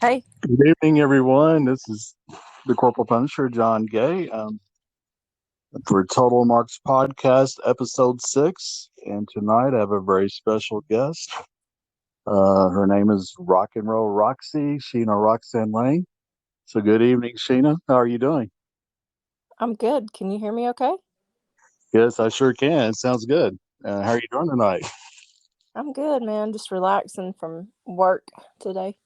Hey, Good evening, everyone. This is the Corporal Punisher, John Gay, for Total Marks Podcast, Episode 6. And tonight I have a very special guest. Her name is Rock and Roll Roxy, Sheena Roxanne Lane. So, good evening, Sheena. How are you doing? I'm good. Can you hear me okay? Yes, I sure can. Sounds good. How are you doing tonight? I'm good, man. Just relaxing from work today.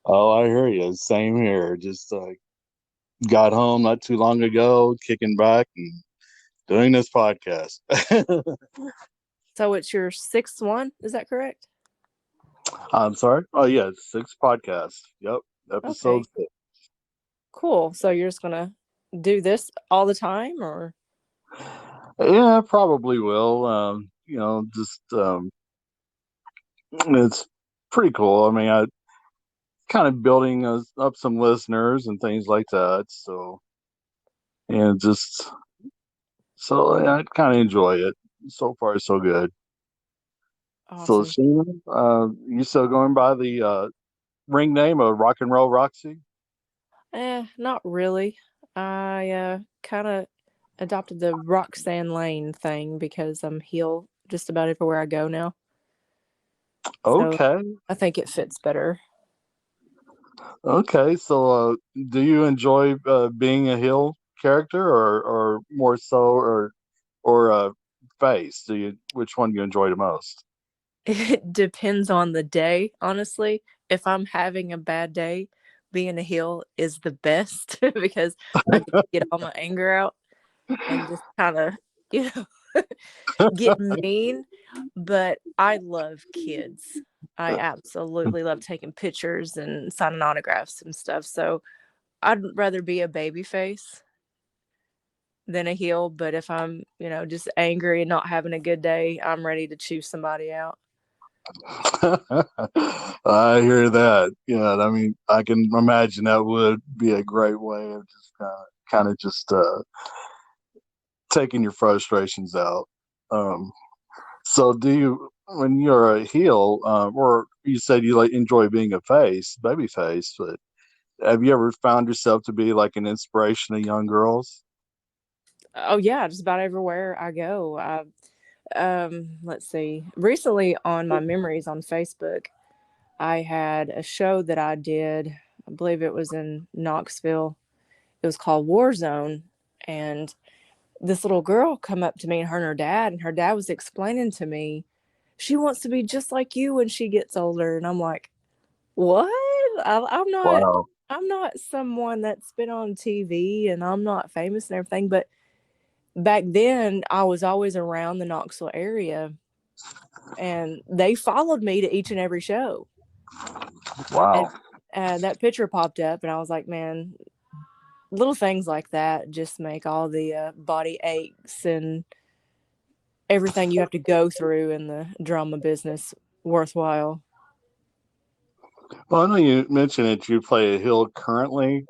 Oh, I hear you. Same here. Just got home not too long ago, kicking back and doing this podcast. So it's your sixth one, is that correct? I'm sorry. Oh yeah, six podcasts. Yep, episode Okay, six. cool. So you're just gonna do this all the time, or Yeah, I probably will. Just it's pretty cool. I mean, I kind of building up some listeners and things like that. So and just so yeah, I kind of enjoy it. So far, so good. So awesome? Sheena, you still going by the ring name of Rock and Roll Roxy? Not really. I kind of adopted the Roxanne Lane thing because I'm heel just about everywhere I go now. So Okay, I think it fits better. okay. So, do you enjoy being a heel character, or more so, or face? Do you which one do you enjoy the most? It depends on the day, honestly. If I'm having a bad day, being a heel is the best because I get to get all my anger out and just kind of, you know, get mean. But I love kids. I absolutely love taking pictures and signing autographs and stuff. So I'd rather be a baby face than a heel. But if I'm, just angry and not having a good day, I'm ready to chew somebody out. I hear that. Yeah, I mean, I can imagine that would be a great way of just kind of just taking your frustrations out. Um, so, do you, when you're a heel, or you said you like enjoy being a face, baby face, but have you ever found yourself to be like an inspiration to young girls? Oh yeah, just about everywhere I go. Let's see. Recently on my memories on Facebook, I had a show that I did. I believe it was in Knoxville. It was called Warzone, and this little girl come up to me and her dad, and her dad was explaining to me she wants to be just like you when she gets older, and I'm like, what? I'm not. Wow. I'm not someone that's been on TV, and I'm not famous and everything, but back then I was always around the Knoxville area and they followed me to each and every show. And Wow. that picture popped up and I was like, man, little things like that just make all the body aches and everything you have to go through in the drama business worthwhile. Well, I know you mentioned that you play a heel currently.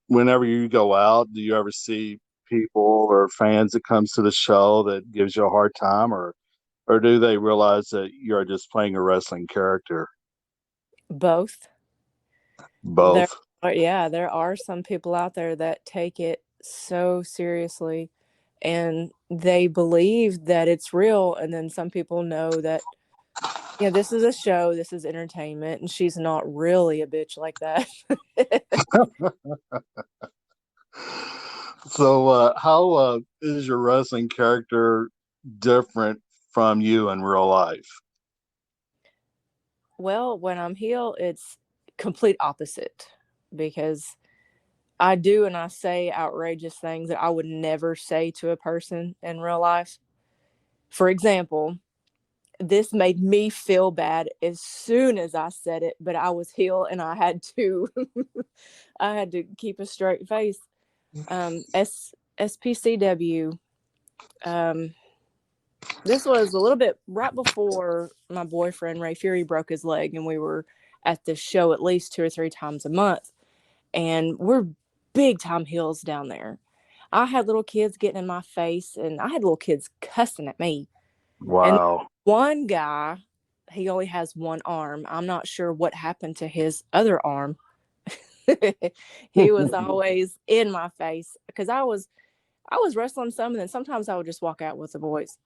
Whenever you go out, do you ever see people or fans that comes to the show that gives you a hard time, or do they realize that you're just playing a wrestling character? Both. There Both. yeah, there are some people out there that take it so seriously and they believe that it's real, and then some people know that, yeah, this is a show, this is entertainment, and she's not really a bitch like that. So, how is your wrestling character different from you in real life? Well, when I'm heel, it's complete opposite because I do and I say outrageous things that I would never say to a person in real life. For example, this made me feel bad as soon as I said it, but I was heel and I had to I had to keep a straight face. SPCW. Um, this was a little bit right before my boyfriend Ray Fury broke his leg, and we were at this show at least 2 or 3 times a month. And we're big time heels down there. I had little kids getting in my face, and I had little kids cussing at me. And Wow. one guy, he only has one arm. I'm not sure what happened to his other arm. He was always in my face because I was wrestling some, and then sometimes I would just walk out with the boys,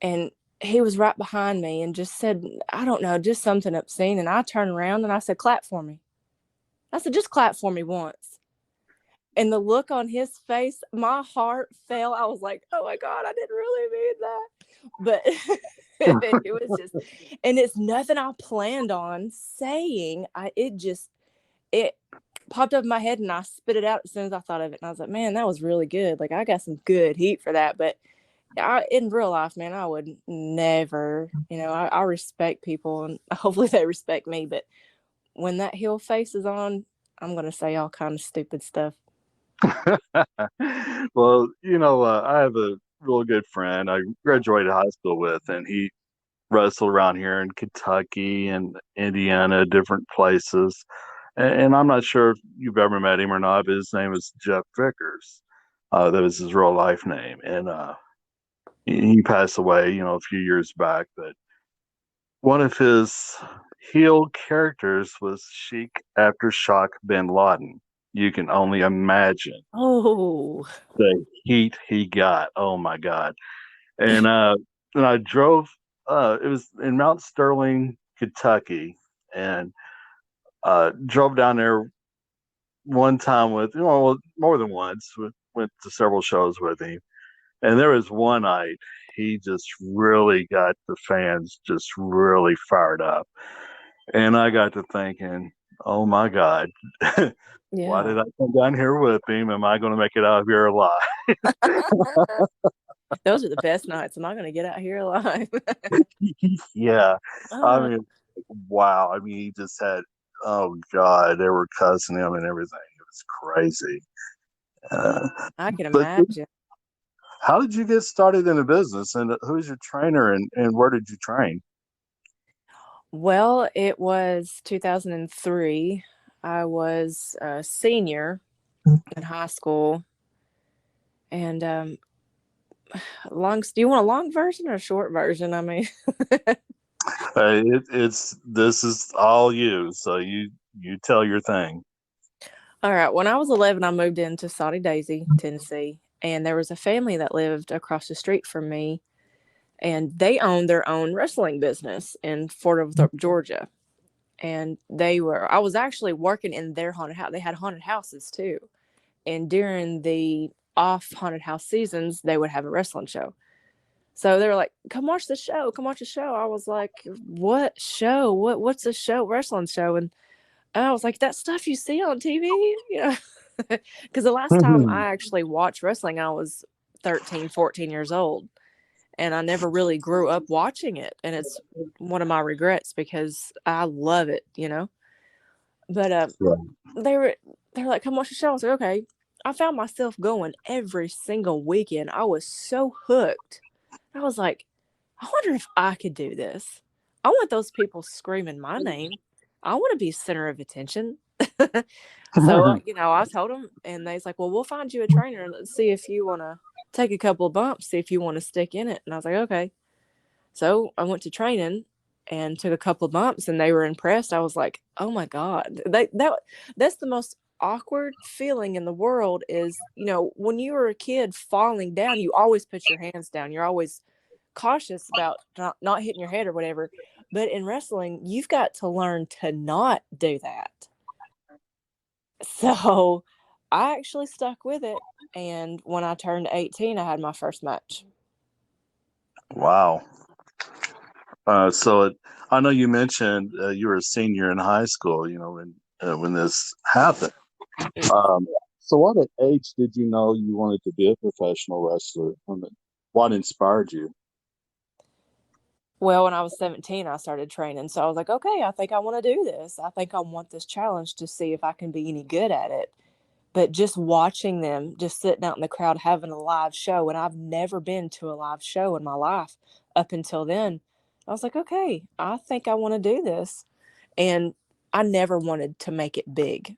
and he was right behind me and just said, I don't know, just something obscene. And I turned around and I said, clap for me. I said, just clap for me once. And the look on his face, my heart fell. I was like, oh my God, I didn't really mean that. But it was just, and it's nothing I planned on saying. It popped up in my head and I spit it out as soon as I thought of it. And I was like, man, that was really good. Like, I got some good heat for that. But in real life, man, I would never, I respect people and hopefully they respect me. But when that heel face is on, I'm going to say all kind of stupid stuff. Well, I have a real good friend I graduated high school with, and he wrestled around here in Kentucky and Indiana, different places. And I'm not sure if you've ever met him or not, but his name is Jeff Vickers. That was his real life name. And he passed away, a few years back. But one of his heel characters was Sheik Aftershock bin Laden. You can only imagine Oh, the heat he got. Oh my God. And and I drove it was in Mount Sterling, Kentucky, and drove down there one time with well, more than once. Went to several shows with him. And there was one night he just really got the fans just really fired up. And I got to thinking, oh my God, why yeah. did I come down here with him? Am I going to make it out of here alive? Those are the best nights. Am I going to get out here alive? Yeah. I uh, mean, wow. I mean, he just had, oh God, they were cussing him and everything. It was crazy. Uh, I can but imagine. how did you get started in the business, and who's your trainer, and where did you train? Well, it was 2003. I was a senior in high school. And do you want a long version or a short version? I mean, It's this is all you, so you tell your thing. all right. When I was 11, I moved into Soddy Daisy, Tennessee, and there was a family that lived across the street from me, and they owned their own wrestling business in Fort Worth, Georgia. And I was actually working in their haunted house. They had haunted houses too. And during the off haunted house seasons, they would have a wrestling show. So they were like, "Come watch the show. Come watch the show." I was like, "What show? What's a show? Wrestling show?" And I was like, "That stuff you see on TV." Because the last time I actually watched wrestling, I was 13, 14 years old, and I never really grew up watching it. And it's one of my regrets because I love it. But Right. they were they were like, "Come watch the show." I was like, "Okay." I found myself going every single weekend. I was so hooked. I was like, I wonder if I could do this. I want those people screaming my name. I want to be center of attention. So, I told them, and they was like, well, we'll find you a trainer and let's see if you want to take a couple of bumps, see if you want to stick in it. And I was like, okay. So I went to training and took a couple of bumps, and they were impressed. I was like, oh my God. That's the most awkward feeling in the world is, when you were a kid falling down, you always put your hands down. You're always cautious about not hitting your head or whatever. But in wrestling, you've got to learn to not do that. So I actually stuck with it. And when I turned 18, I had my first match. Wow. I know you mentioned you were a senior in high school. When this happened. Um, so, what at age did you know you wanted to be a professional wrestler? What inspired you? Well, when I was 17, I started training. So I was like, okay, I think I want to do this. I think I want this challenge to see if I can be any good at it. But just watching them, just sitting out in the crowd having a live show, and I've never been to a live show in my life up until then, I was like, okay, I think I want to do this. And I never wanted to make it big.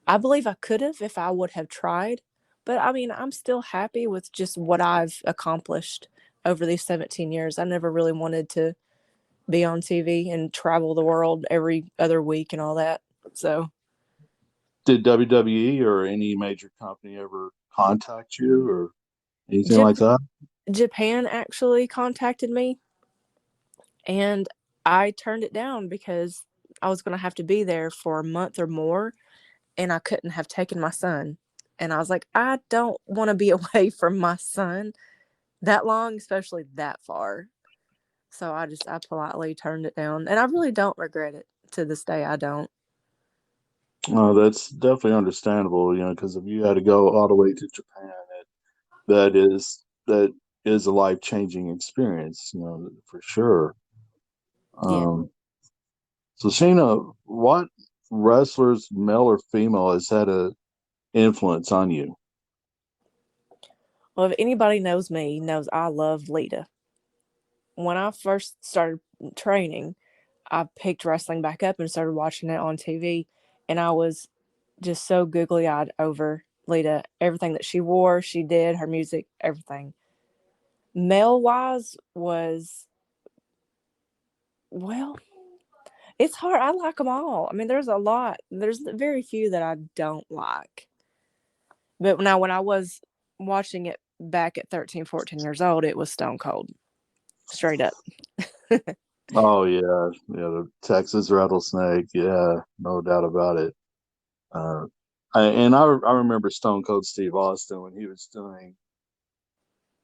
I believe I could have if I would have tried. But I mean, I'm still happy with just what I've accomplished over these 17 years. I never really wanted to be on TV and travel the world every other week and all that. So, Did WWE or any major company ever contact you or anything like Jap- that? Japan actually contacted me, and I turned it down because I was going to have to be there for a month or more, and I couldn't have taken my son. And I was like, I don't want to be away from my son that long, especially that far. So I politely turned it down, and I really don't regret it. To this day, I don't. Oh, that's definitely understandable, because if you had to go all the way to Japan, that is a life-changing experience, for sure. Yeah. Um, so Sheena, what wrestlers, male or female, has had a influence on you? Well, if anybody knows me, knows I love Lita. When I first started training, I picked wrestling back up and started watching it on TV, and I was just so googly eyed over Lita. Everything that she wore, she did, her music, everything. Male wise was, well, it's hard. I like them all. I mean, there's a lot. There's very few that I don't like. But now, when I was watching it back at 13, 14 years old, it was Stone Cold, straight up. Oh yeah, yeah, the Texas rattlesnake. Yeah, no doubt about it. Uh, I remember Stone Cold Steve Austin when he was doing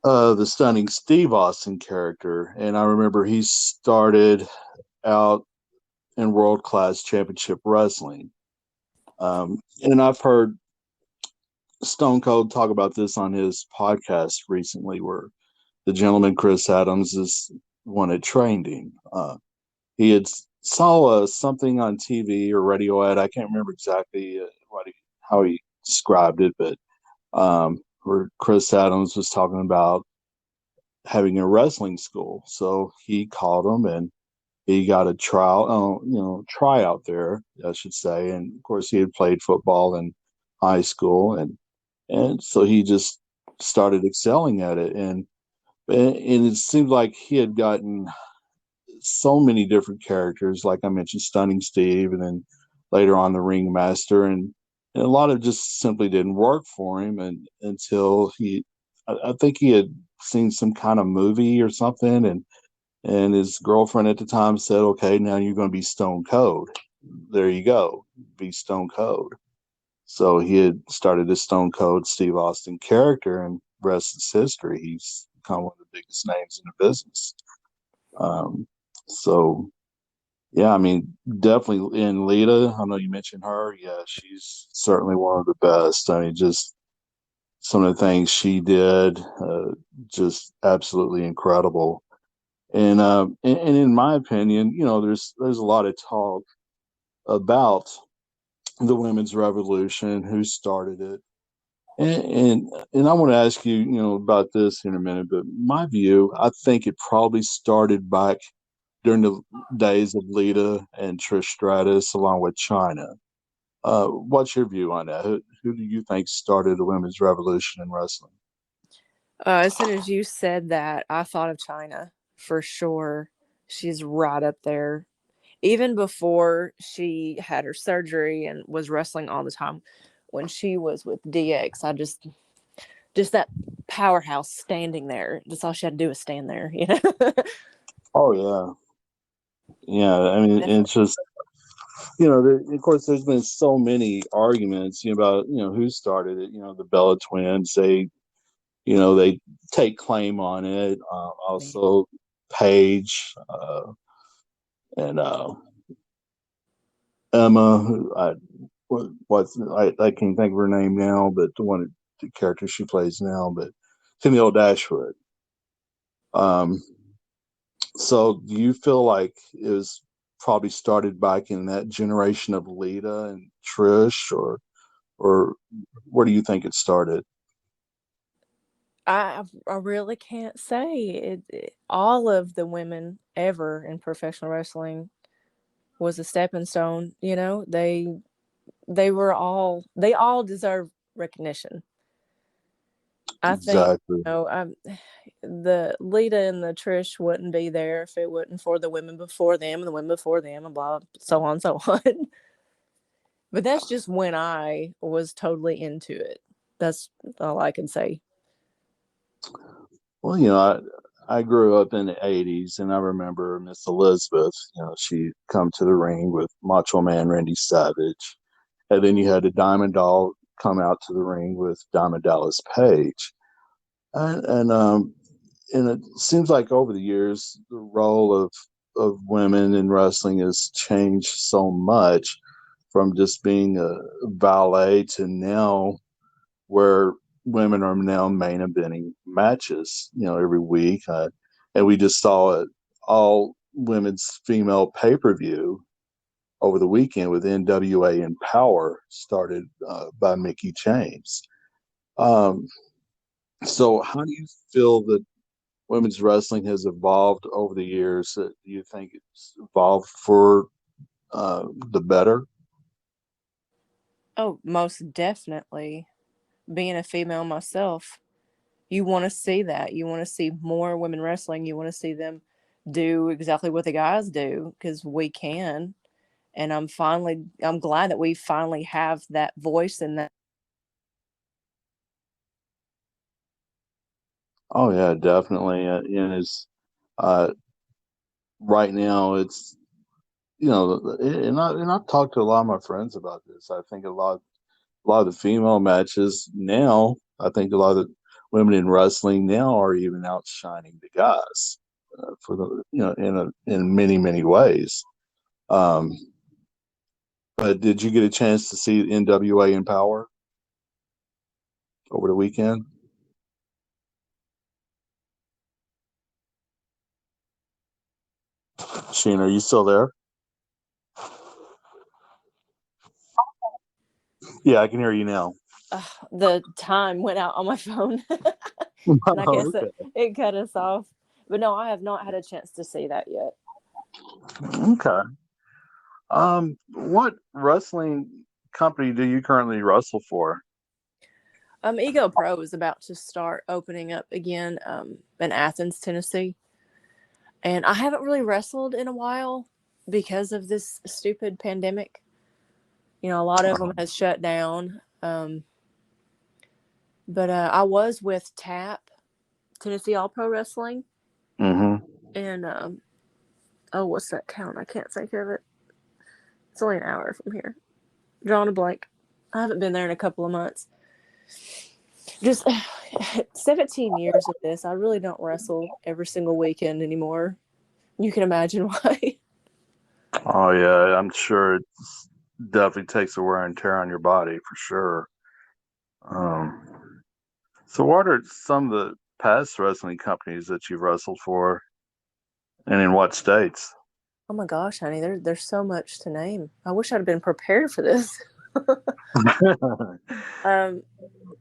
the stunning Steve Austin character, and I remember he started out in world class championship wrestling. And I've heard Stone Cold talk about this on his podcast recently, where the gentleman Chris Adams is one that trained him. He had saw something on TV or radio ad. I can't remember exactly how he described it, but where Chris Adams was talking about having a wrestling school. So he called him and he got a tryout there, I should say. And of course, he had played football in high school, and so he just started excelling at it. And it seemed like he had gotten so many different characters, like I mentioned, Stunning Steve, and then later on the Ringmaster, and a lot of just simply didn't work for him, and until I think he had seen some kind of movie or something, and his girlfriend at the time said, "Okay, now you're going to be Stone Cold. There you go, be Stone Cold." So he had started this Stone Cold Steve Austin character, and rest is history. He's become one of the biggest names in the business. Um, so yeah, I mean, definitely in Lita. I know you mentioned her. Yeah, she's certainly one of the best. I mean, just some of the things she did, just absolutely incredible. And in my opinion, there's a lot of talk about the women's revolution, who started it, and I want to ask you, about this in a minute. But my view, I think it probably started back during the days of Lita and Trish Stratus, along with China. What's your view on that? Who do you think started the women's revolution in wrestling? As soon as you said that, I thought of China for sure. She's right up there. Even before she had her surgery and was wrestling all the time, when she was with DX, just that powerhouse standing there. That's all she had to do was stand there, you know. Oh yeah, yeah. I mean, Definitely. it's just of course, there's been so many arguments, about who started it. The Bella twins, they take claim on it. Also, Paige and Emma, who I can't think of her name now, but the character she plays now, but Camille Dashwood. Um, so do you feel like it was probably started back in that generation of Lita and Trish, or where do you think it started? I really can't say all of the women ever in professional wrestling was a stepping stone. You know, they all deserve recognition. I think, Exactly. the Lita and the Trish wouldn't be there if it wasn't for the women before them and the women before them and blah, so on and so on. But that's just when I was totally into it. That's all I can say. Well, I grew up in the '80s, and I remember Miss Elizabeth. She come to the ring with Macho Man Randy Savage, and then you had the Diamond Doll come out to the ring with Diamond Dallas Page, and it seems like over the years the role of women in wrestling has changed so much from just being a valet to now where women are now main eventing matches, every week. And we just saw it all women's female pay per view over the weekend with NWA Empower, started by Mickey James. Um, so, how do you feel that women's wrestling has evolved over the years? Do you think it's evolved for the better? Oh, most definitely. Being a female myself, you want to see that. You want to see more women wrestling. You want to see them do exactly what the guys do because we can. And I'm glad that we finally have that voice in that. Oh yeah, definitely. And it's uh, right now it's and I've talked to a lot of my friends about this. I think a lot of the female matches now. I think a lot of the women in wrestling now are even outshining the guys for the in many ways. Um, but did you get a chance to see NWA in Power over the weekend? Sheen, are you still there? Yeah, I can hear you now. The time went out on my phone. And I guess Okay. it cut us off. But no, I have not had a chance to see that yet. Okay. What wrestling company do you currently wrestle for? Ego Pro is about to start opening up again in Athens, Tennessee. And I haven't really wrestled in a while because of this stupid pandemic. A lot of them has shut down. But I was with TAP, Tennessee All Pro Wrestling. Mm-hmm. And, oh, what's that count? I can't think of it. It's only an hour from here. Drawing a blank. I haven't been there in a couple of months. Just 17 years of this. I really don't wrestle every single weekend anymore. You can imagine why. Oh yeah, I'm sure it definitely takes a wear and tear on your body for sure. So what are some of the past wrestling companies that you've wrestled for, and in what states? Oh my gosh, honey, there's so much to name. I wish I'd been prepared for this. um,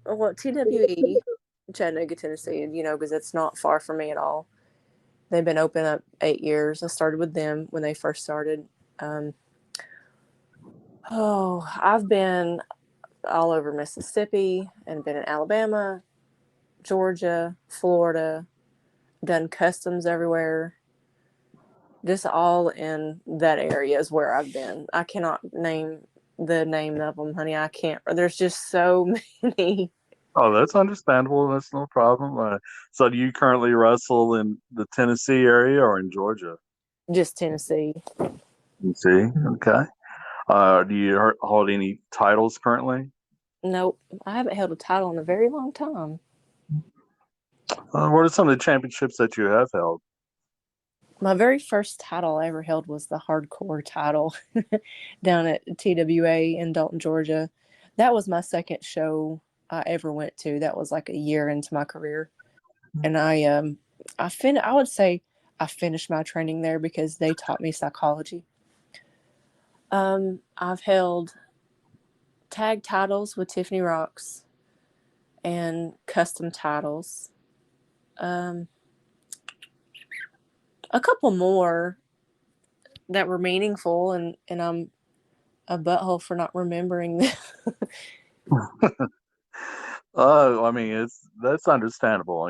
well, TWE, Chattanooga, Tennessee, because it's not far from me at all. They've been open up 8 years. I started with them when they first started. Um, I've been all over Mississippi and been in Alabama, Georgia, Florida, done customs everywhere. Just all in that area is where I've been. I cannot name the name of them, honey. I can't. There's just so many. Oh, that's understandable. That's no problem. So do you currently wrestle in the Tennessee area or in Georgia? Just Tennessee. Tennessee. Okay. Do you hold any titles currently? Nope. I haven't held a title in a very long time. What are some of the championships that you have held? My very first title I ever held was the hardcore title down at TWA in Dalton, Georgia. That was my second show I ever went to. That was like a year into my career. And I would say I finished my training there because they taught me psychology. I've held tag titles with Tiffany Rocks and custom titles. Um, a couple more that were meaningful, and I'm a butthole for not remembering them. I mean, that's understandable.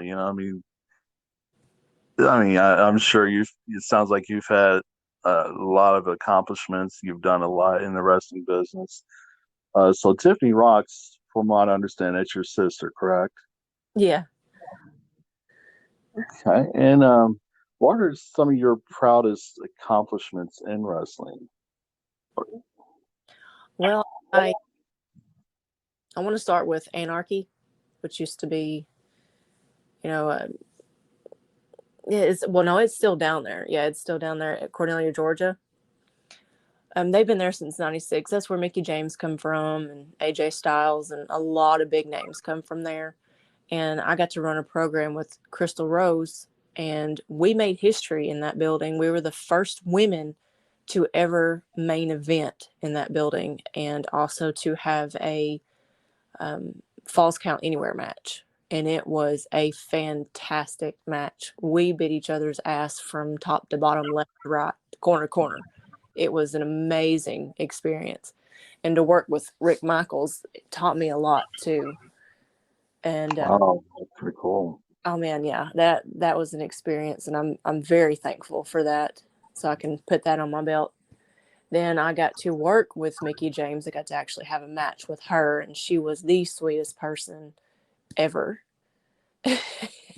I'm sure you've. It sounds like you've had a lot of accomplishments. You've done a lot in the wrestling business. So Tiffany Rocks, from what I understand, that's your sister, correct? Yeah. Okay. And what are some of your proudest accomplishments in wrestling? Well, I want to start with Anarchy, which used to be, you know, yeah, no, it's still down there. Yeah, it's still down there at Cornelia, Georgia. They've been there since '96. That's where Mickey James come from, and AJ Styles, and a lot of big names come from there. And I got to run a program with Crystal Rose, and we made history in that building. We were the first women to ever main event in that building, and also to have a Falls Count Anywhere match. And it was a fantastic match. We beat each other's ass from top to bottom, left to right, corner to corner. It was an amazing experience. And to work with Rick Michaels taught me a lot too. And Wow, that's pretty cool. oh man, yeah, that was an experience, and I'm very thankful for that. So I can put that on my belt. Then I got to work with Mickey James. I got to actually have a match with her, and she was the sweetest person ever.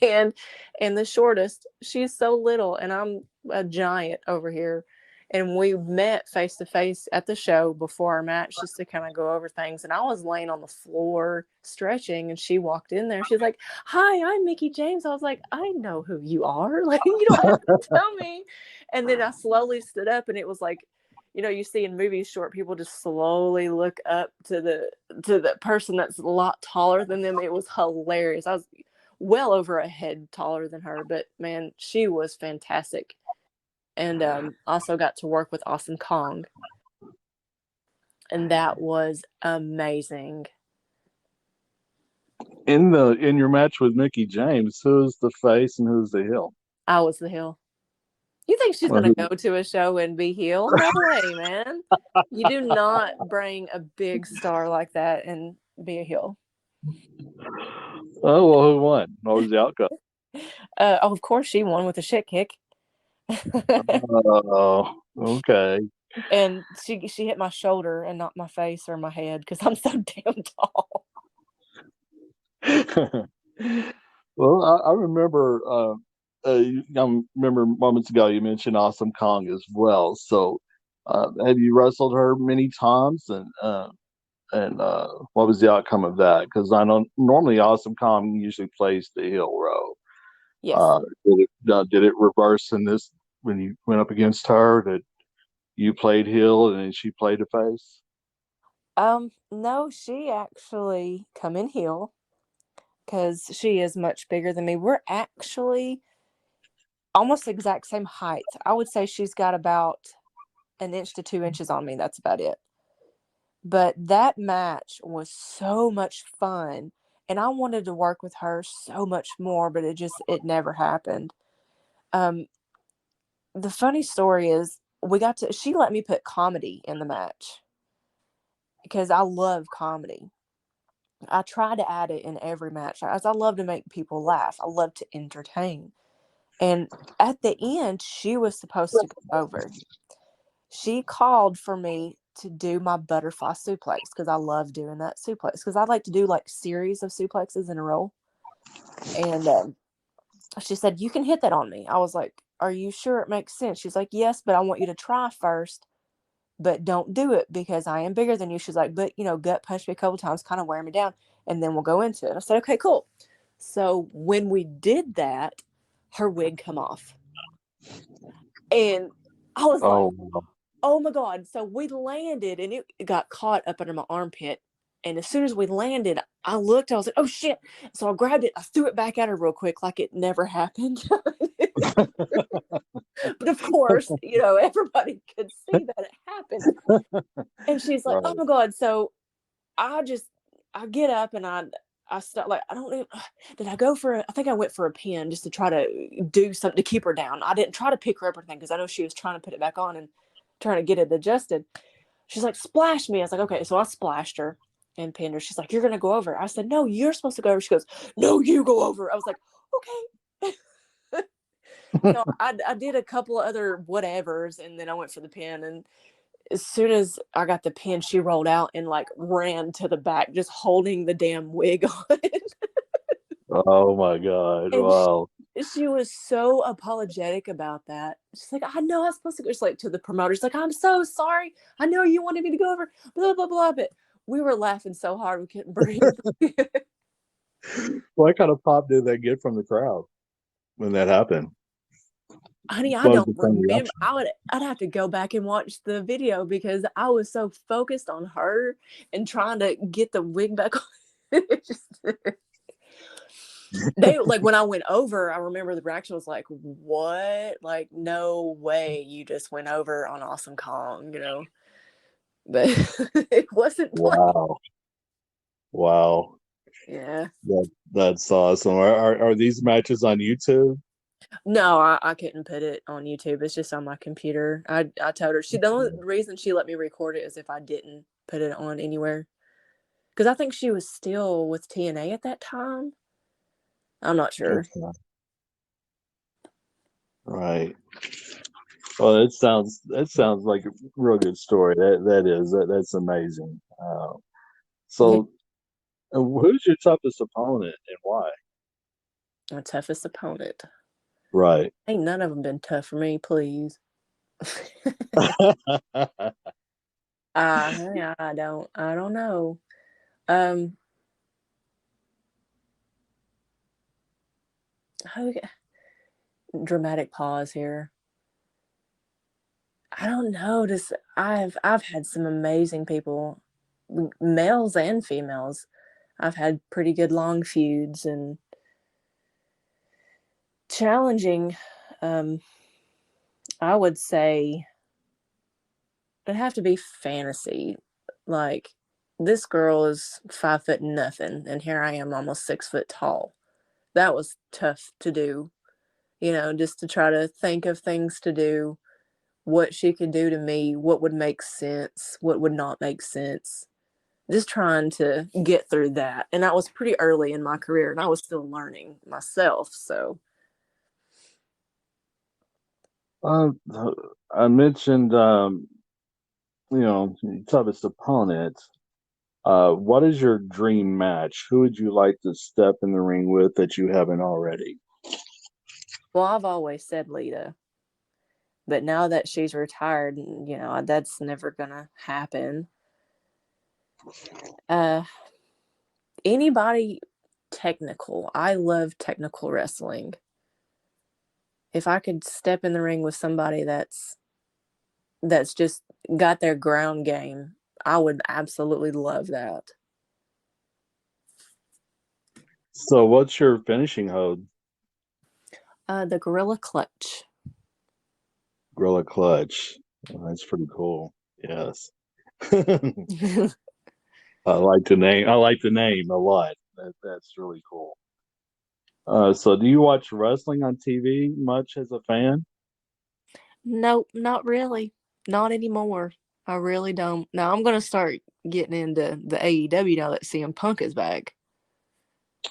and and the shortest. She's so little, and I'm a giant over here. And we met face to face at the show before our match just to kind of go over things. And I was laying on the floor stretching, and she walked in there. She's like, "Hi, I'm Mickey James." I was like, "I know who you are. Like, you don't have to tell me." And then I slowly stood up, and it was like, you see in movies, short people just slowly look up to the person that's a lot taller than them. It was hilarious. I was well over a head taller than her, but man, she was fantastic. And also got to work with Awesome Kong, and that was amazing. In your match with Mickey James, who's the face and who's the heel? I was the heel. You think she's Well, gonna go to a show and be heel? No way, man. You do not bring a big star like that and be a heel. oh well, who won? What was the outcome? Oh, of course she won with a shit kick. Oh, okay. And she hit my shoulder and not my face or my head because I'm so damn tall. Well, I remember. I remember moments ago you mentioned Awesome Kong as well. So, have you wrestled her many times, and what was the outcome of that? Because I know normally Awesome Kong usually plays the heel role. Yes. Did it reverse in this when you went up against her? That you played heel and then she played the face? No, she actually come in heel because she is much bigger than me. We're actually almost the exact same height. I would say she's got about an inch to 2 inches on me. That's about it. But that match was so much fun. And I wanted to work with her so much more, but it never happened. Um, the funny story is she let me put comedy in the match because I love comedy. I try to add it in every match as I love to make people laugh. I love to entertain. And at the end, she was supposed to go over. She called for me to do my butterfly suplex because I love doing that suplex because I like to do like series of suplexes in a row. And she said, "You can hit that on me." I was like, "Are you sure it makes sense?" She's like, "Yes, but I want you to try first, but don't do it because I am bigger than you." She's like, "But, gut punch me a couple times, kind of wear me down, and then we'll go into it." I said, "Okay, cool." So when we did that, her wig come off. And I was like, Oh, oh my God. So we landed and it got caught up under my armpit. And as soon as we landed, I looked, I was like, oh shit. So I grabbed it, I threw it back at her real quick, like it never happened. But of course, everybody could see that it happened. And she's like, oh right. my God. So I just, I get up and I start like, I don't know. Did I go for I think I went for a pin just to try to do something to keep her down. I didn't try to pick her up or anything because I know she was trying to put it back on and trying to get it adjusted. She's like, splash me. I was like, okay. So I splashed her. and pinned her. She's like, "You're gonna go over." I said, "No, you're supposed to go over." She goes, "No, you go over." I was like, "Okay." So I did a couple of other whatevers, and then I went for the pin. And as soon as I got the pin, she rolled out and like ran to the back, just holding the damn wig on. Oh my God! And Wow. she was so apologetic about that. She's like, "I know I'm supposed to go." She's like to the promoter, she's like, "I'm so sorry. I know you wanted me to go over, blah, blah, blah." But we were laughing so hard we couldn't breathe. What kind of pop did they get from the crowd when that happened? Honey, I What was don't the fan remember. reaction? I'd have to go back and watch the video because I was so focused on her and trying to get the wig back on. Just, they like when I went over, I remember the reaction was like, "What? Like, no way you just went over on Awesome Kong, you know?" But it wasn't planned. Wow. Wow. Yeah. That's awesome. Are these matches on YouTube? No, I couldn't put it on YouTube. It's just on my computer. I told her the only reason she let me record it is if I didn't put it on anywhere. Because I think she was still with TNA at that time. I'm not sure. Okay. Right. Well, that sounds like a real good story. That's amazing. Yeah. So, who's your toughest opponent and why? My toughest opponent. Right. Ain't none of them been tough for me, please. I don't know. Um, okay, dramatic pause here. I don't know. Just I've had some amazing people, males and females. I've had pretty good long feuds and challenging. Um, I would say it'd have to be fantasy. Like this girl is 5 foot nothing, and here I am, almost 6 foot tall. That was tough to do. Just to try to think of things to do, what she could do to me, what would make sense, what would not make sense. Just trying to get through that. And that was pretty early in my career, and I was still learning myself. So, uh, I mentioned, toughest opponent. What is your dream match? Who would you like to step in the ring with that you haven't already? well, I've always said Lita, but now that she's retired, that's never gonna happen. Uh, Anybody technical. I love technical wrestling. If I could step in the ring with somebody that's just got their ground game, I would absolutely love that. So, what's your finishing hold? The Gorilla Clutch. Gorilla Clutch. Oh, that's pretty cool. Yes. I like the name. I like the name a lot. That's really cool. So do you watch wrestling on TV much as a fan? Nope, not really. Not anymore. I really don't. Now I'm gonna start getting into the AEW now that CM Punk is back.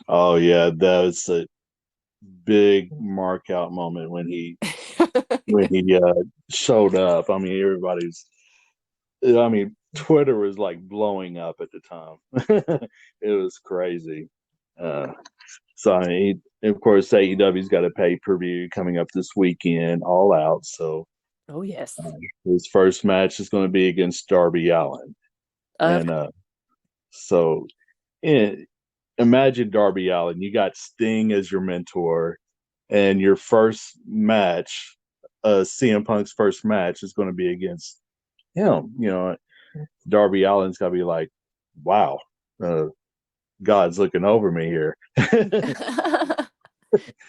Oh yeah, that was a big mark out moment when he showed up. I mean, Twitter was like blowing up at the time. It was crazy. Uh, so I mean, of course, AEW's got a pay per view coming up this weekend, All Out. So Oh yes. his first match is going to be against Darby Allin, Of and so eh, imagine Darby Allin. You got Sting as your mentor, and your first match, CM Punk's first match, is going to be against him. Darby Allin's got to be like, wow, uh, God's looking over me here.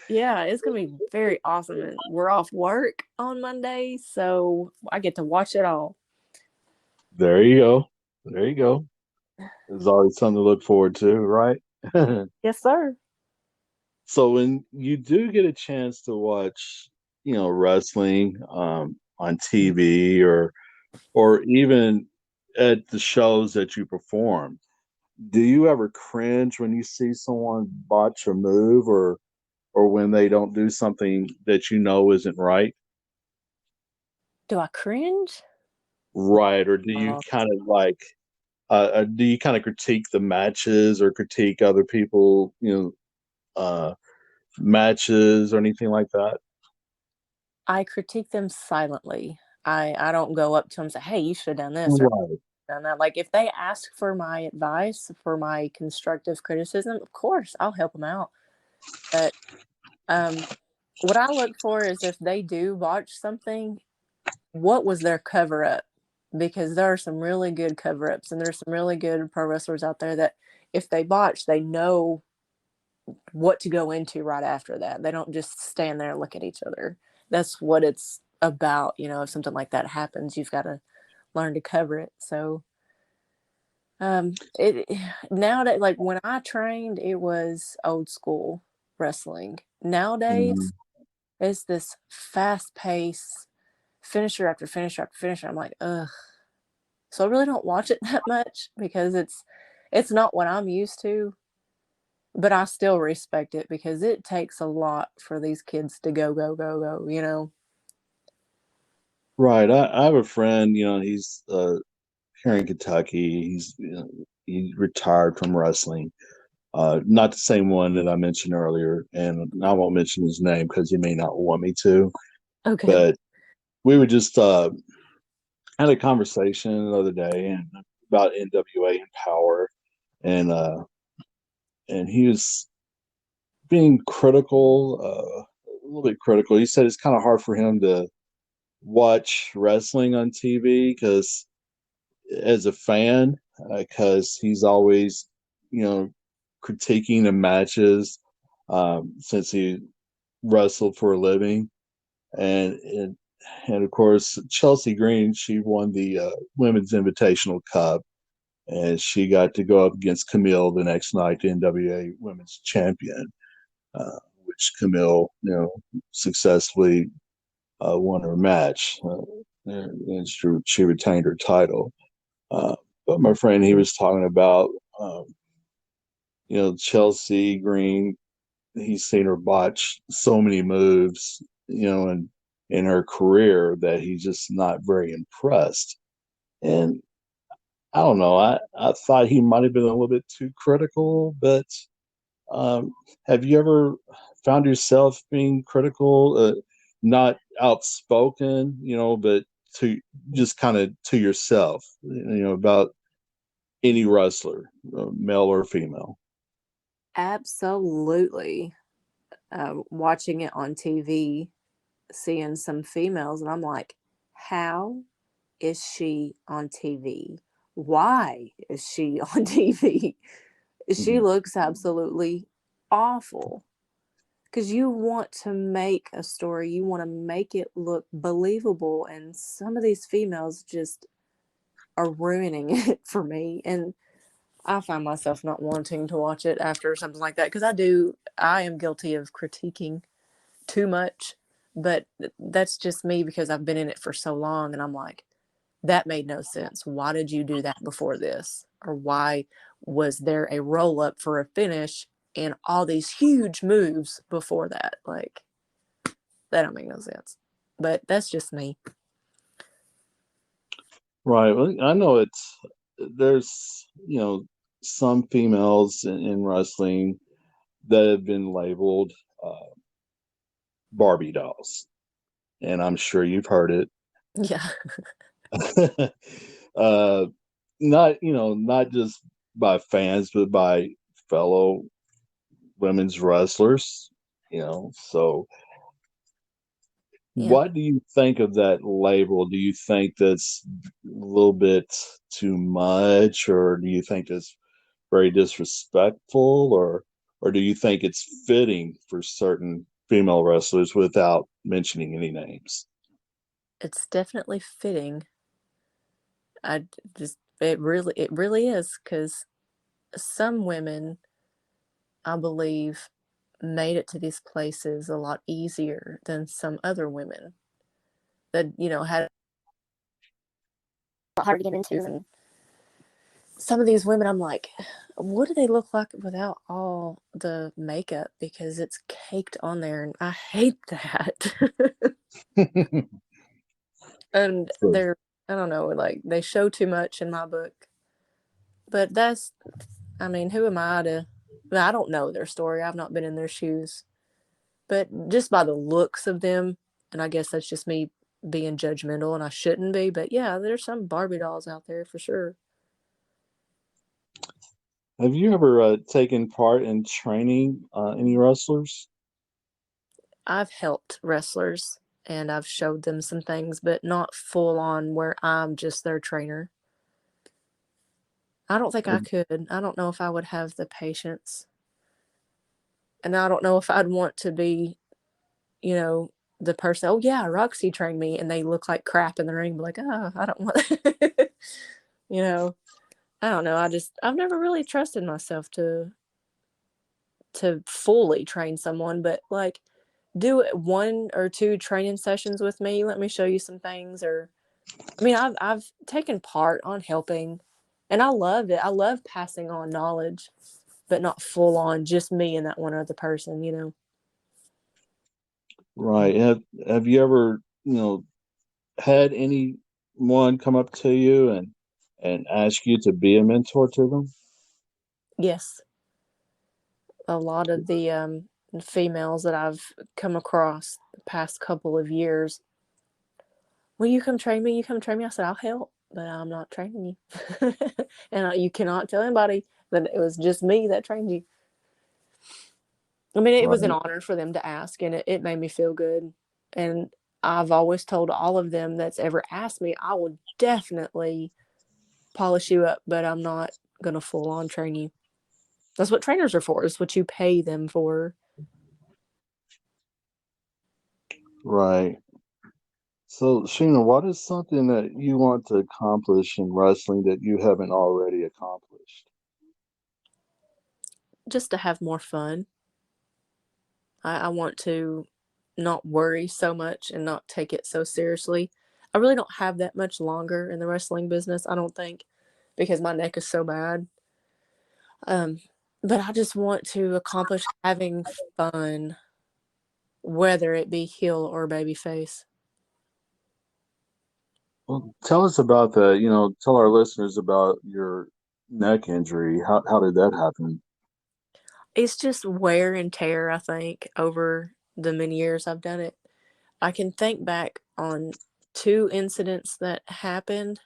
Yeah, it's gonna be very awesome. And we're off work on Monday, so I get to watch it all. There you go. There you go. There's always something to look forward to, right? Yes, sir. So when you do get a chance to watch, wrestling on TV or even at the shows that you perform, do you ever cringe when you see someone botch a move, or when they don't do something that you know isn't right? Do I cringe? Right, or do you Oh, kind of like do you kind of critique the matches or critique other people, matches or anything like that? I critique them silently. I don't go up to them and say, "Hey, you should have done this or Right, done that." Like if they ask for my advice, for my constructive criticism, of course I'll help them out. But um, what I look for is if they do watch something, what was their cover up? Because there are some really good cover ups, and there's some really good pro wrestlers out there that if they botch, they know what to go into right after that. They don't just stand there and look at each other. That's what it's about. If something like that happens, you've got to learn to cover it. So, it nowadays, like when I trained, it was old school wrestling. mhm. Nowadays, it's this fast pace finisher after finisher after finisher. I'm like, ugh. So I really don't watch it that much because it's not what I'm used to, but I still respect it because it takes a lot for these kids to go, go, go, go. Right. I have a friend, he's here in Kentucky. He retired from wrestling. Not the same one that I mentioned earlier, and I won't mention his name because he may not want me to. Okay. But we were just had a conversation the other day and about NWA and Power, and he was being critical, a little bit critical. He said it's kind of hard for him to watch wrestling on TV because as a fan, because he's always, you know, critiquing the matches since he wrestled for a living, and and of course Chelsea Green, she won the Women's Invitational Cup, and she got to go up against Camille the next night, the NWA Women's Champion, which Camille, successfully won her match, and she retained her title. Uh, but my friend, he was talking about, um, Chelsea Green. He's seen her botch so many moves, in her career that he's just not very impressed. And I don't know. I thought he might have been a little bit too critical, but um, have you ever found yourself being critical, not outspoken, but to just kind of to yourself, about any wrestler, male or female? Absolutely. Watching it on TV, seeing some females, and I'm like, how is she on TV? Why is she on TV? She Mhm. looks absolutely awful. Because you want to make a story, you want to make it look believable, and some of these females just are ruining it for me. And I find myself not wanting to watch it after something like that because I am guilty of critiquing too much, but that's just me because I've been in it for so long, and I'm like, that made no sense. Why did you do that before this? Or why was there a roll up for a finish and all these huge moves before that? Like, that don't make no sense. But that's just me. Right. Well, I know there's, some females in wrestling that have been labeled uh, Barbie dolls, and I'm sure you've heard it. Yeah. uh, not just by fans, but by fellow women's wrestlers. So Yeah. what do you think of that label? Do you think that's a little bit too much, or do you think that's very disrespectful, or do you think it's fitting for certain female wrestlers without mentioning any names? It's definitely fitting. I just, it really is because some women, I believe, made it to these places a lot easier than some other women that, had a lot harder to get into. And some of these women, I'm like, what do they look like without all the makeup? Because it's caked on there, and I hate that. And So, they're, I don't know, like they show too much in my book. But that's, I mean, who am I to? Well, I don't know their story. I've not been in their shoes. But just by the looks of them, and I guess that's just me being judgmental, and I shouldn't be. But yeah, there's some Barbie dolls out there for sure. have you ever taken part in training any wrestlers? I've helped wrestlers and I've showed them some things, but not full on where I'm just their trainer. I don't think I Have- could. I don't know if I would have the patience. And I don't know if I'd want to be, you know, the person, oh yeah, Roxy trained me, and they look like crap in the ring, be like, oh, I don't want you know, I don't know. I've never really trusted myself to fully train someone, but like do one or two training sessions with me. Let me show you some things. Or I mean, I've taken part on helping, and I loved it. I love passing on knowledge, but not full on just me and that one other person, you know. Right. Have you ever, had anyone come up to you and ask you to be a mentor to them? Yes, a lot of the females that I've come across the past couple of years, will you come train me? You come train me. I said, I'll help, but I'm not training you. And you cannot tell anybody that it was just me that trained you. I mean, it was an Right. honor for them to ask, and it made me feel good. And I've always told all of them that's ever asked me, I will definitely polish you up, but I'm not going to full on train you. That's what trainers are for, is what you pay them for. Right. So, Sheena, what is something that you want to accomplish in wrestling that you haven't already accomplished? Just to have more fun. I want to not worry so much and not take it so seriously. I really don't have that much longer in the wrestling business, I don't think, because my neck is so bad. Um, but I just want to accomplish having fun, whether it be heel or babyface. Well, tell us about that. Tell our listeners about your neck injury. How did that happen? It's just wear and tear, I think, over the many years I've done it. I can think back on two incidents that happened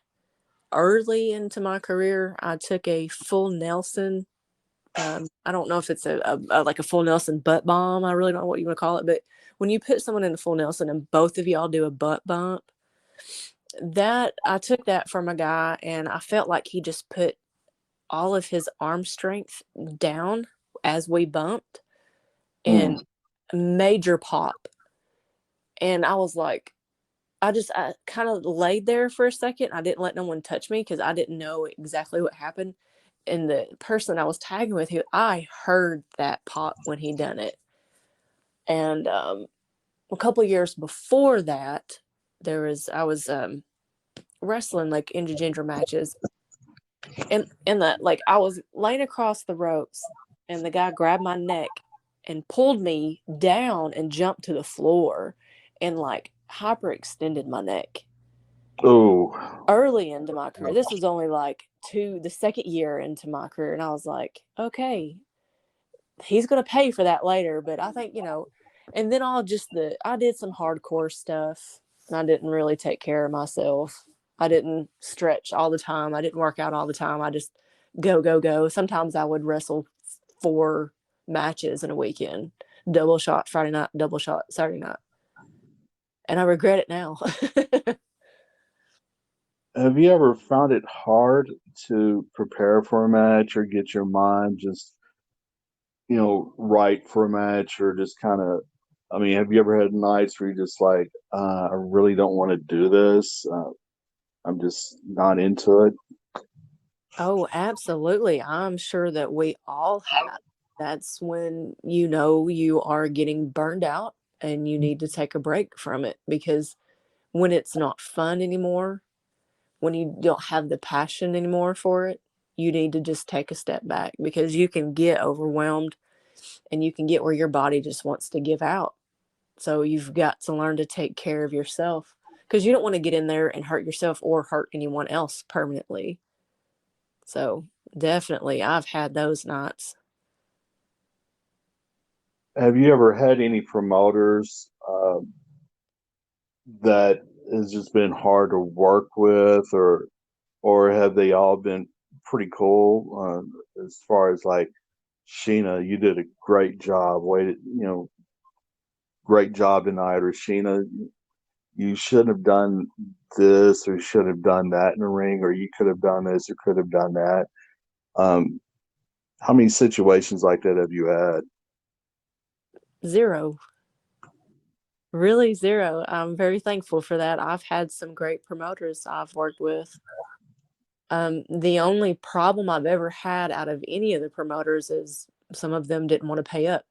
early into my career. I took a full Nelson. I don't know if it's like a full Nelson butt bomb. I really don't know what you want to call it, but when you put someone in a full Nelson and both of y'all do a butt bump, that I took that from a guy, and I felt like he just put all of his arm strength down as we bumped, Mm. and major pop. And I was like, I kind of laid there for a second. I didn't let no one touch me because I didn't know exactly what happened. And the person I was tagging with, I heard that pop when he done it. And a couple of years before that, I was wrestling like intergender matches, and that, like, I was laying across the ropes, and the guy grabbed my neck and pulled me down and jumped to the floor, and like hyperextended my neck Oh, early into my career. This was only like the second year into my career, and I was like, okay, he's gonna pay for that later. But I think, and then I did some hardcore stuff, and I didn't really take care of myself. I didn't stretch all the time. I didn't work out all the time. I just go, go, go. Sometimes I would wrestle 4 matches in a weekend, double shot Friday night, double shot Saturday night. And I regret it now. have you ever found it hard to prepare for a match or get your mind just, right for a match or just kind of, I mean, have you ever had nights where you just like, I really don't want to do this. I'm just not into it. Oh, absolutely. I'm sure that we all have. That's when you are getting burned out and you need to take a break from it, because when it's not fun anymore, when you don't have the passion anymore for it, you need to just take a step back because you can get overwhelmed and you can get where your body just wants to give out. So you've got to learn to take care of yourself because you don't want to get in there and hurt yourself or hurt anyone else permanently. So definitely, I've had those nights. Have you ever had any promoters that has just been hard to work with, or have they all been pretty cool? As far as like Sheena, you did a great job. Waited, great job tonight. Or Sheena, you shouldn't have done this, or you should have done that in the ring, or you could have done this, or could have done that. Um, how many situations like that have you had? Zero. Really, zero. I'm very thankful for that. I've had some great promoters I've worked with. The only problem I've ever had out of any of the promoters is some of them didn't want to pay up.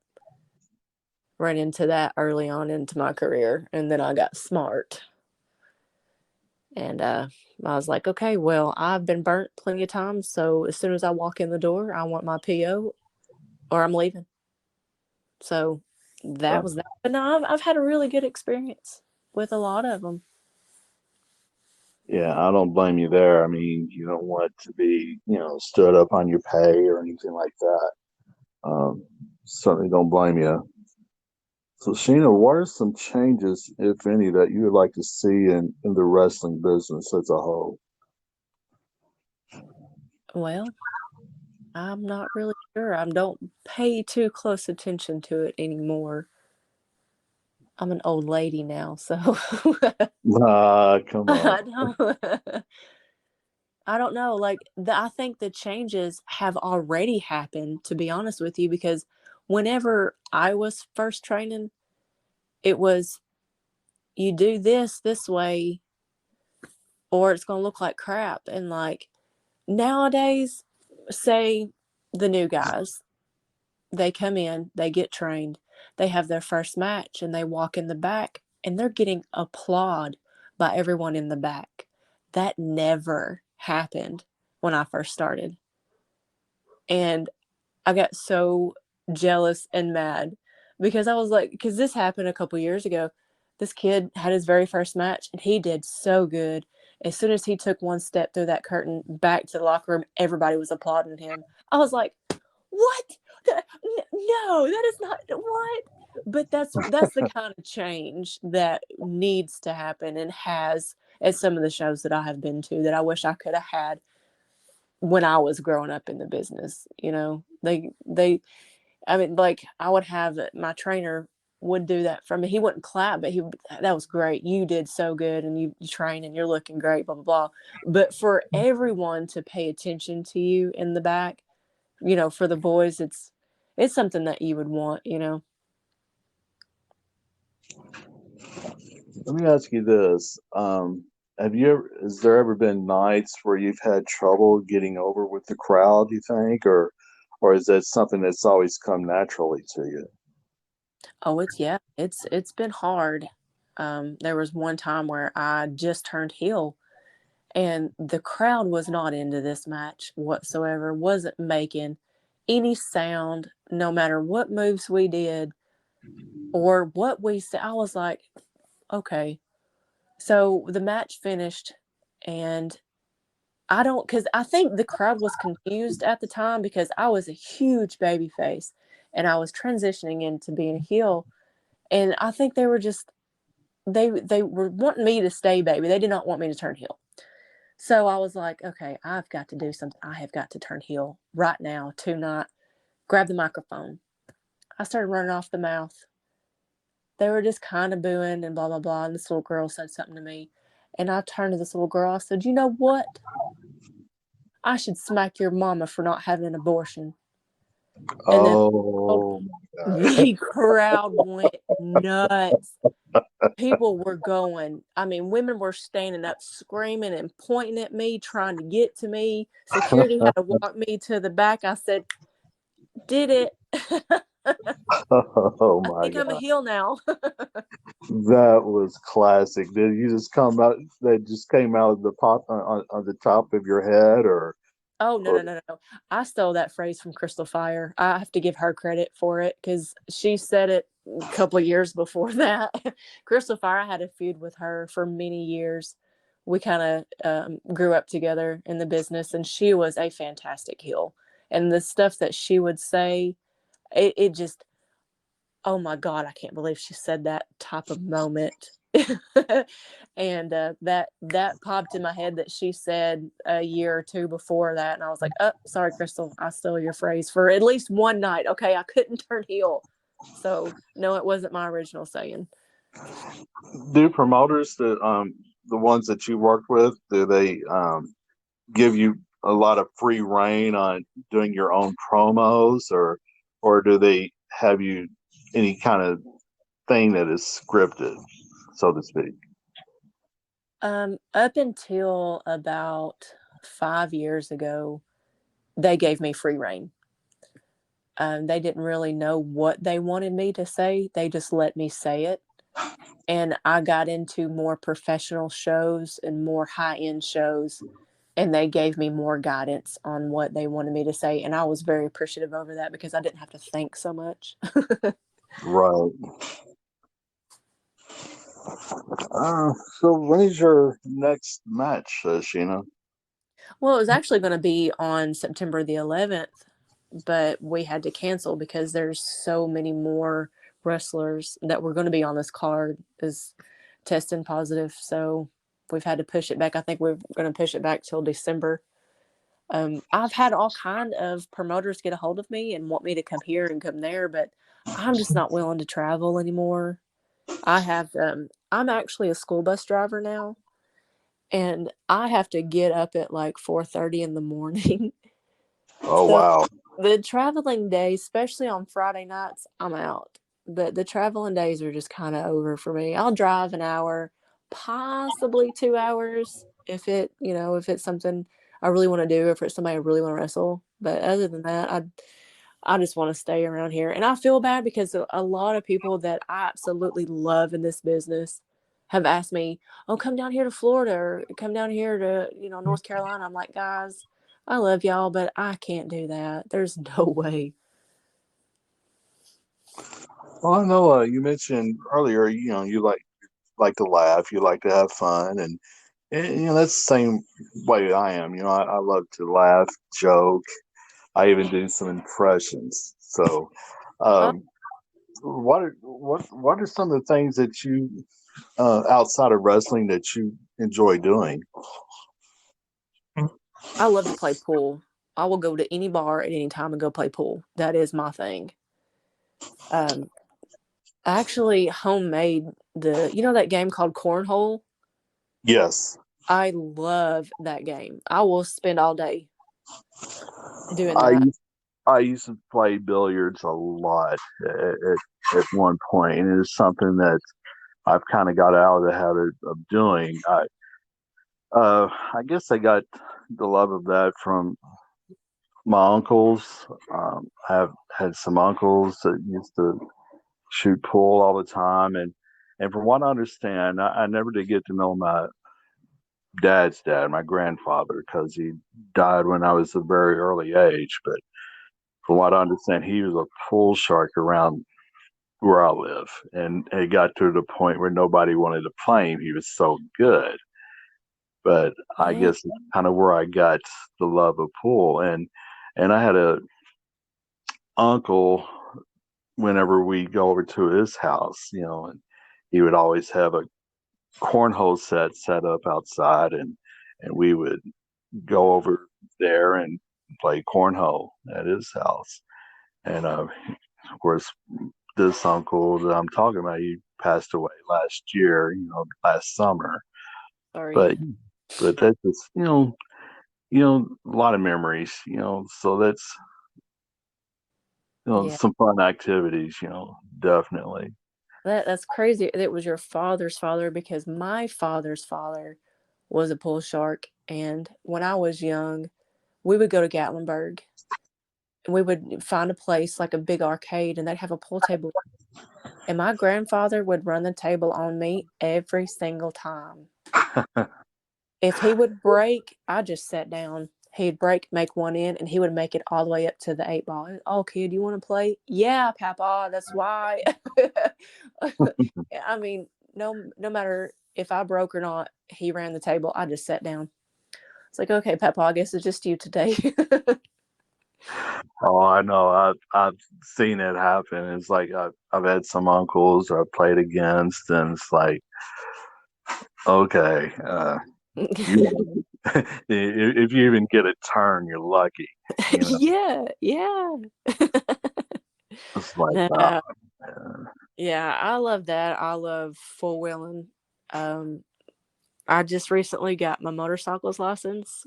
Ran into that early on into my career, and then I got smart. And I was like, okay, well, I've been burnt plenty of times. So as soon as I walk in the door, I want my PO or I'm leaving. So that was that. But no, I've had a really good experience with a lot of them. Yeah, I don't blame you there. I mean, you don't want to be, stood up on your pay or anything like that. Certainly don't blame you. So, Sheena, what are some changes, if any, that you would like to see in the wrestling business as a whole? Well, I'm not really sure. I don't pay too close attention to it anymore. I'm an old lady now, so Ah, come on. I don't. I don't know. Like I think the changes have already happened. To be honest with you, because whenever I was first training, it was you do this way, or it's gonna look like crap. And like nowadays, say the new guys, they come in, they get trained, they have their first match, and they walk in the back, and they're getting applauded by everyone in the back. That never happened when I first started. And I got so jealous and mad because I was like, because this happened a couple years ago. This kid had his very first match and he did so good. As soon as he took one step through that curtain back to the locker room, everybody was applauding him. I was like, what? No, that is not what. But that's the kind of change that needs to happen and has at some of the shows that I have been to that I wish I could have had when I was growing up in the business. They I mean, like I would have my trainer would do that for me. He wouldn't clap, but that was great. You did so good, and you train, and you're looking great. Blah blah blah. But for everyone to pay attention to you in the back, for the boys, it's something that you would want. Let me ask you this. Has there ever been nights where you've had trouble getting over with the crowd, you think, or is that something that's always come naturally to you? Oh, it's been hard. There was one time where I just turned heel and the crowd was not into this match whatsoever, wasn't making any sound no matter what moves we did or what we said. I was like, okay. So the match finished and because I think the crowd was confused at the time because I was a huge baby face and I was transitioning into being a heel. And I think they were just, they were wanting me to stay baby. They did not want me to turn heel. So I was like, okay, I've got to do something. I have got to turn heel right now, tonight. Grab the microphone. I started running off the mouth. They were just kind of booing and blah, blah, blah. And this little girl said something to me. And I turned to this little girl. I said, you know what? I should smack your mama for not having an abortion. And then Oh my the crowd went nuts. People were going. I mean, women were standing up screaming and pointing at me, trying to get to me. Security God. had to walk me to the back. I said, did it. Oh I my think I'm a God. heel now. That was classic. Did you just come out that just came out of the pop on the top of your head, or Oh, no, Or, no, no, no. I stole that phrase from Crystal Fire. I have to give her credit for it because she said it a couple of years before that. Crystal Fire, I had a feud with her for many years. We kind of grew up together in the business, and she was a fantastic heel. And the stuff that she would say, it just, oh my God, I can't believe she said that type of moment. And that popped in my head that she said a year or two before that, and I was like, "Oh, sorry, Crystal, I stole your phrase for at least one night." Okay, I couldn't turn heel, so no, it wasn't my original saying. do promoters, the ones that you worked with, do they give you a lot of free reign on doing your own promos, or do they have you any kind of thing that is scripted, so to speak? Up until about 5 years ago, they gave me free reign. They didn't really know what they wanted me to say; they just let me say it. And I got into more professional shows and more high end shows, and they gave me more guidance on what they wanted me to say, and I was very appreciative over that because I didn't have to think so much. Right. So when is your next match, Sheena? Well, it was actually going to be on September the 11th, but we had to cancel because there's so many more wrestlers that were going to be on this card is testing positive, so we've had to push it back. I think we're going to push it back till December. I've had all kind of promoters get a hold of me and want me to come here and come there, but I'm just not willing to travel anymore. I'm actually a school bus driver now, and I have to get up at like 4:30 in the morning. Oh So wow. the traveling days, especially on Friday nights, I'm out. But the traveling days are just kind of over for me. I'll drive an hour, possibly 2 hours if it's something I really want to do, if it's somebody I really want to wrestle. But other than that, I just want to stay around here. And I feel bad because a lot of people that I absolutely love in this business have asked me, "Oh, come down here to Florida or come down here to, North Carolina." I'm like, "Guys, I love y'all, but I can't do that. There's no way." Well, I know you mentioned earlier, you like to laugh, you like to have fun, and that's the same way I am. I love to laugh, joke. I even do some impressions. So, Oh, um, what are some of the things that you outside of wrestling that you enjoy doing? I love to play pool. I will go to any bar at any time and go play pool. That is my thing. Um, I actually homemade that game called Cornhole? Yes, I love that game. I will spend all day doing I that. used I used to play billiards a lot at one point, and it's something that I've kind of got out of the habit of doing. I guess I got the love of that from my uncles. I've had some uncles that used to shoot pool all the time, and from what I understand, I never did get to know my dad's dad, my grandfather, because he died when I was a very early age. But from what I understand, he was a pool shark around where I live, and it got to the point where nobody wanted to play him. He was so good. But I Man, guess it's kind of where I got the love of pool, and I had a uncle whenever we go over to his house, and he would always have a cornhole set up outside, and we would go over there and play cornhole at his house. And of course, this uncle that I'm talking about, he passed away last year, last summer. sorry. But that's just a lot of memories, so that's Yeah. some fun activities, definitely. That's crazy. It was your father's father because my father's father was a pool shark, and when I was young, we would go to Gatlinburg and we would find a place like a big arcade and they'd have a pool table. And my grandfather would run the table on me every single time. If he would break, I just sat down. He'd make one in, and he would make it all the way up to the 8 ball. Oh, kid, you want to play? Yeah, Papa, that's why. I mean, no matter if I broke or not, he ran the table. I just sat down. It's like, okay, Papa, I guess it's just you today. Oh, I know. I've seen it happen. It's like I've had some uncles I've played against, and it's like, okay, you if you even get a turn, you're lucky. You know, Yeah, yeah. it's like, oh, No, man. yeah, I love that. I love four wheeling. Um, I just recently got my motorcycle's license,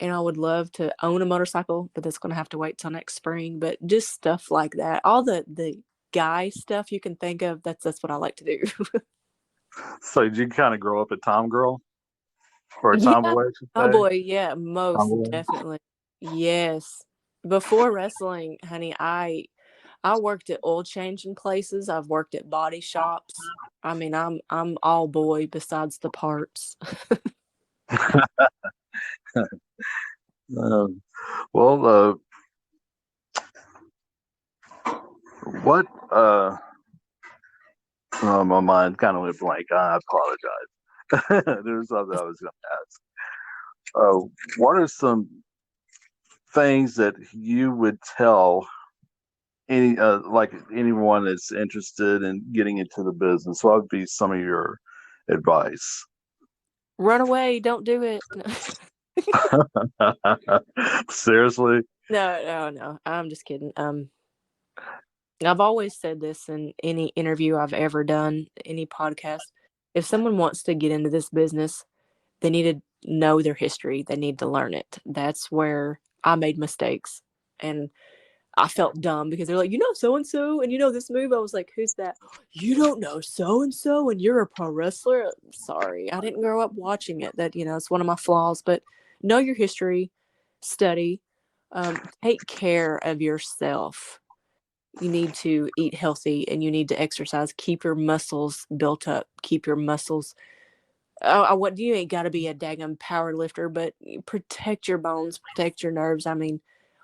and I would love to own a motorcycle, but that's going to have to wait till next spring. But just stuff like that, all the guy stuff you can think of. That's what I like to do. So did you kind of grow up a tom girl or a Yeah. tomboy, I should Oh say? boy, yeah, most Tomboy. definitely. Yes. Before wrestling, honey, I worked at oil changing places. I've worked at body shops. I mean, I'm all boy besides the parts. Um, well, what? Oh, my mind kind of went blank. I apologize. There's something I was going to ask. What are some things that you would tell any like anyone that's interested in getting into the business? What would be some of your advice? Run away, don't do it. Seriously? No, no, no. I'm just kidding. I've always said this in any interview I've ever done, any podcast. If someone wants to get into this business, they need to know their history. They need to learn it. That's where I made mistakes. And I felt dumb because they're like, you know, so and so, and you know this move. I was like, who's that? You don't know so and so, and you're a pro wrestler. Sorry, I didn't grow up watching it. That it's one of my flaws. But know your history, study, take care of yourself. You need to eat healthy, and you need to exercise. Keep your muscles built up. Keep your muscles. What you ain't got to be a daggum power lifter, but protect your bones, protect your nerves. I mean,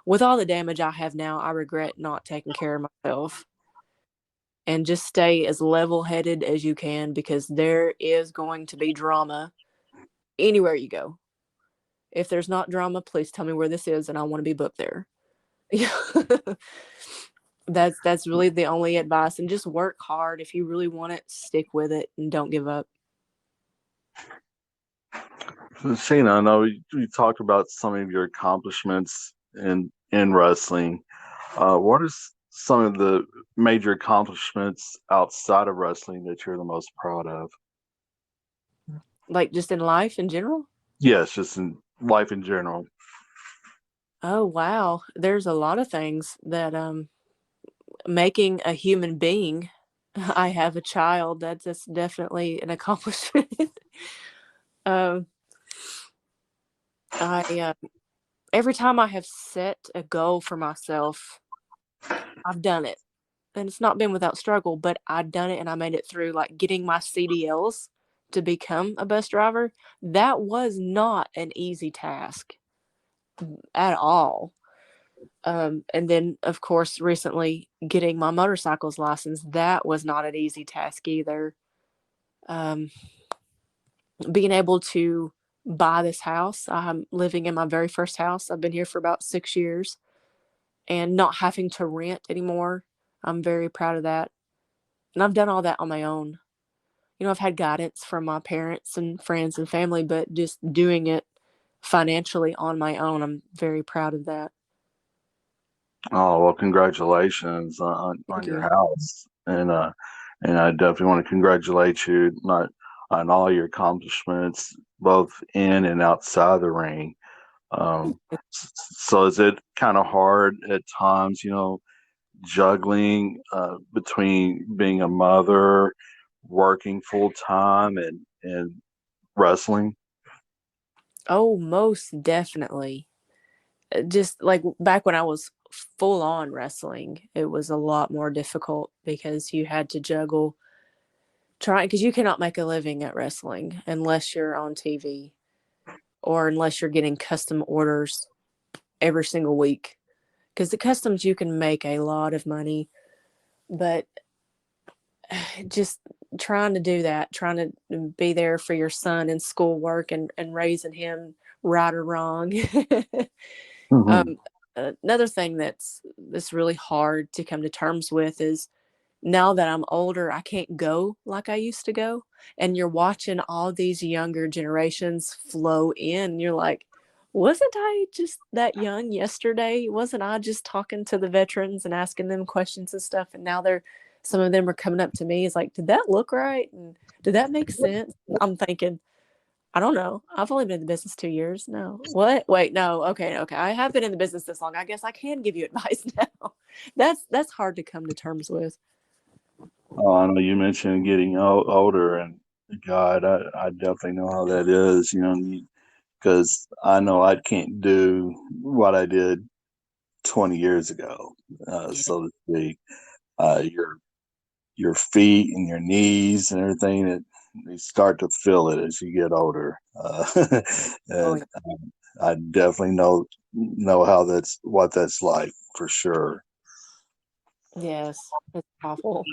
with all the damage I have now, I regret not taking care of myself. And just stay as level headed as you can, because there is going to be drama anywhere you go. If there's not drama, please tell me where this is, and I want to be booked there. That's really the only advice. And just work hard. If you really want it, stick with it and don't give up. Sheena, I know you talked about some of your accomplishments in wrestling. What are some of the major accomplishments outside of wrestling that you're the most proud of? Like just in life in general. Yes, just in life in general. Oh wow, there's a lot of things that making a human being. I have a child. That's definitely an accomplishment. um, I every time I have set a goal for myself, I've done it, and it's not been without struggle. But I've done it, and I made it through. Like getting my CDLs to become a bus driver. That was not an easy task at all. And then, of course, recently getting my motorcycle's license, that was not an easy task either. Um, Being able to buy this house, I'm living in my very first house. I've been here for about 6 years, and not having to rent anymore. I'm very proud of that. And I've done all that on my own. I've had guidance from my parents and friends and family, but just doing it financially on my own, I'm very proud of that. Oh, well, congratulations on Thank your you. house. And I definitely want to congratulate you not on all your accomplishments, both in and outside the ring. So is it kind of hard at times, juggling between being a mother, working full time, and wrestling? Oh, most definitely. Just like back when I was full on wrestling, it was a lot more difficult because you had to juggle trying, because you cannot make a living at wrestling unless you're on TV or unless you're getting custom orders every single week. Because the customs, you can make a lot of money, but just trying to do that, trying to be there for your son in schoolwork and raising him right or wrong. Hmm. um, Another thing that's really hard to come to terms with is now that I'm older, I can't go like I used to go. And you're watching all these younger generations flow in. You're like, wasn't I just that young yesterday? Wasn't I just talking to the veterans and asking them questions and stuff? And now some of them are coming up to me. It's like, did that look right? And did that make sense? I'm thinking, I don't know. I've only been in the business 2 years. No. What? Wait, no. Okay, okay. I have been in the business this long. I guess I can give you advice now. That's hard to come to terms with. Oh, I know you mentioned getting older, and God, I definitely know how that is. Because I know I can't do what I did 20 years ago, Yeah. so to speak. Your feet and your knees and everything, you start to feel it as you get older. Oh, And yeah. I definitely know how what that's like for sure. Yes. It's awful.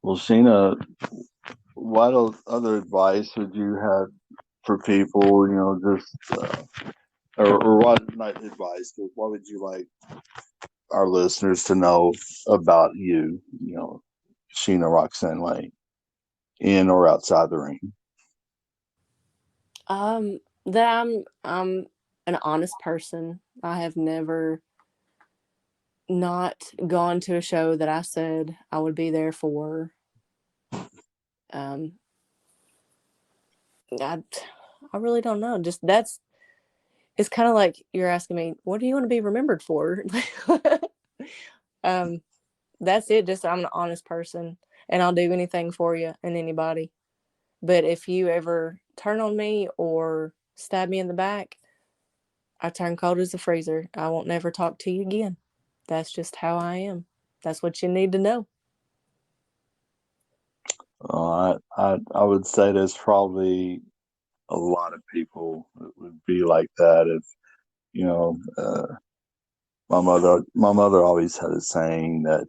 Well, Sheena, what other advice would you have for people? Just or what not advice, but what would you like our listeners to know about you? Sheena Roxanne Lane, in or outside the ring. That I'm an honest person. I have never not gone to a show that I said I would be there for. Um, I I really don't know. Just that's it's kind of like you're asking me, what do you want to be remembered for? um, that's it. Just I'm an honest person, and I'll do anything for you and anybody. But if you ever turn on me or stab me in the back, I turn cold as a freezer. I won't never talk to you again. That's just how I am. That's what you need to know. I would say there's probably a lot of people that would be like that if you know. My mother always had a saying that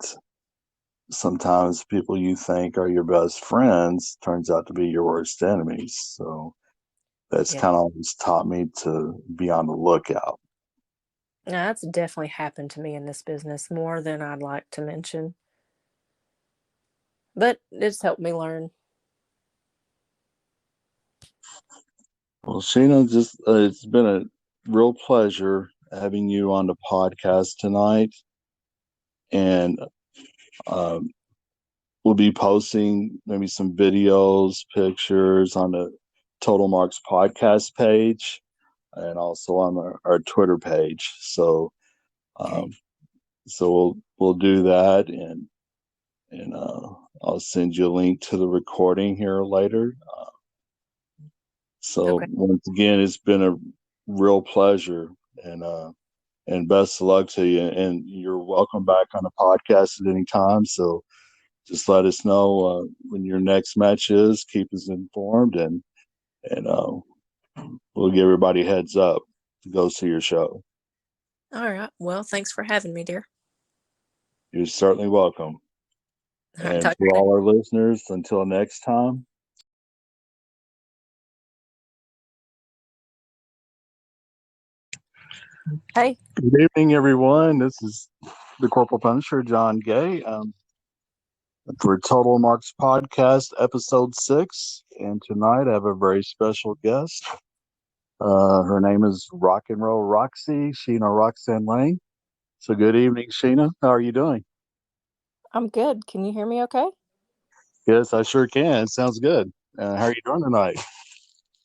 sometimes people you think are your best friends turns out to be your worst enemies. So that's Yeah. kind of always taught me to be on the lookout. Now, that's definitely happened to me in this business more than I'd like to mention, but it's helped me learn. Well, Sheena, just it's been a real pleasure having you on the podcast tonight, and um, we'll be posting maybe some videos, pictures on the Total Marks podcast page, and also on our Twitter page. So, Okay. um, we'll do that, and I'll send you a link to the recording here later. So Okay. once again, it's been a real pleasure, and best of luck to you. And you're welcome back on the podcast at any time. So just let us know when your next match is. Keep us informed, and we'll give everybody a heads up to go see your show. All right. Well, thanks for having me, dear. You're certainly welcome. All right. And Talk to for you all our listeners, until next time. later. Hey, Good evening, everyone. This is the Corporal Punisher, John Gay, for Total Marks Podcast, Episode 6. And tonight I have a very special guest. Her name is Rock and Roll Roxy, Sheena Roxanne Lane. So good evening, Sheena. How are you doing? I'm good. Can you hear me okay? Yes, I sure can. Sounds good. How are you doing tonight?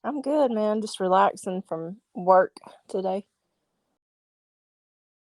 I'm good, man. Just relaxing from work today.